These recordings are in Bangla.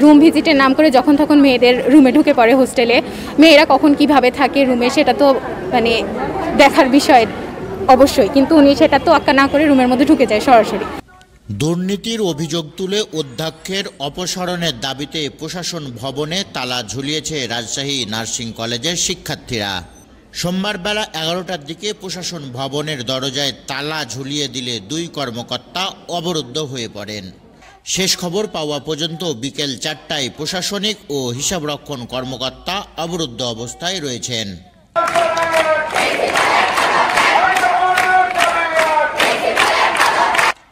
রুম ভিজিটের নাম করে যখন তখন মেয়েদের রুমে ঢুকে পড়ে হোস্টেলে। মেয়েরা কখন কিভাবে থাকে রুমে সেটা তো মানে দেখার বিষয় অবশ্যই, কিন্তু উনি সেটা তো আক্কা না করে রুমের মধ্যে ঢুকে যায় সরাসরি। দুর্নীতির অভিযোগ তুলে অধ্যক্ষের অপসারণের দাবিতে প্রশাসন ভবনে তালা ঝুলিয়েছে রাজশাহী নার্সিং কলেজের শিক্ষার্থীরা। সোমবার বেলা 11টার দিকে প্রশাসন ভবনের দরজায় তালা ঝুলিয়ে দিলে দুই কর্মকর্তা অবরুদ্ধ হয়ে পড়েন। শেষ খবর পাওয়া পর্যন্ত বিকেল 4টায় প্রশাসনিক ও হিসাবরক্ষণ কর্মকর্তা অবরুদ্ধ অবস্থায় রয়েছেন।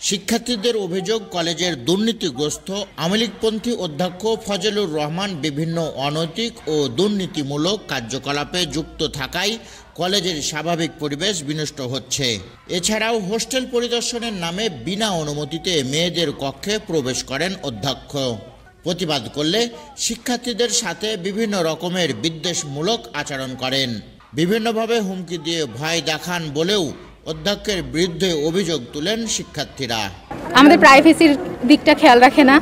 শিক্ষার্থীদের অভিযোগ, কলেজের দুর্নীতিগ্রস্ত আওয়ামী লীগপন্থী অধ্যক্ষ ফজলুর রহমান বিভিন্ন অনৈতিক ও দুর্নীতিমূলক কার্যকলাপে যুক্ত থাকায় কলেজের স্বাভাবিক পরিবেশ বিনষ্ট হচ্ছে। এছাড়াও হোস্টেল পরিদর্শনের নামে বিনা অনুমতিতে মেয়েদের কক্ষে প্রবেশ করেন অধ্যক্ষ। প্রতিবাদ করলে শিক্ষার্থীদের সাথে বিভিন্ন রকমের বিদ্বেষমূলক আচরণ করেন, বিভিন্নভাবে হুমকি দিয়ে ভয় দেখান বলেও অধ্যক্ষের বিরুদ্ধে অভিযোগ তুলেন শিক্ষার্থীরা। আমাদের প্রাইভেসির দিকটা খেয়াল রাখে না।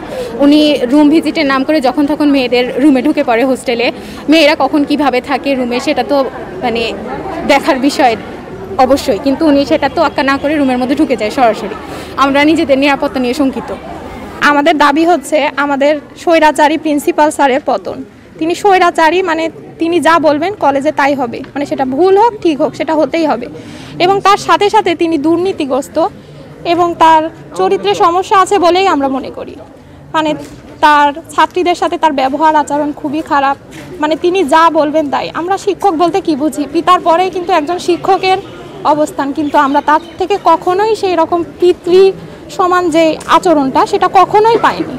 উনি রুম ভিজিটের নাম করে যখন তখন মেয়েদের রুমে ঢুকে পড়ে হোস্টেলে। মেয়েরা কখন কিভাবে থাকে রুমে সেটা তো মানে দেখার বিষয় অবশ্যই, কিন্তু উনি সেটা তো আক্কা না করে রুমের মধ্যে ঢুকে যায় সরাসরি। আমরা নিজেদের নিরাপত্তা নিয়ে শঙ্কিত। আমাদের দাবি হচ্ছে আমাদের স্বৈরাচারী প্রিন্সিপাল স্যারের পতন। তিনি স্বৈরাচারী, মানে তিনি যা বলবেন কলেজে তাই হবে, মানে সেটা ভুল হোক ঠিক হোক সেটা হতেই হবে। এবং তার সাথে সাথে তিনি দুর্নীতিগ্রস্ত এবং তার চরিত্রে সমস্যা আছে বলেই আমরা মনে করি। মানে তার ছাত্রীদের সাথে তার ব্যবহার আচরণ খুবই খারাপ। মানে তিনি যা বলবেন তাই। আমরা শিক্ষক বলতে কি বুঝি? পিতার পরেই কিন্তু একজন শিক্ষকের অবস্থান, কিন্তু আমরা তার থেকে কখনোই সেই রকম পিতৃ সমান যে আচরণটা সেটা কখনোই পাইনি।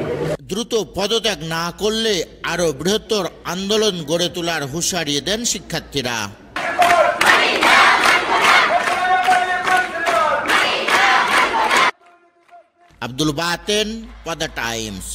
দ্রুত পদত্যাগ না করলে আরো বৃহত্তর আন্দোলন গড়ে তোলার হুঁশিয়ারি দেন শিক্ষার্থীরা। আব্দুল বাতেন, পদ্মা টাইমস।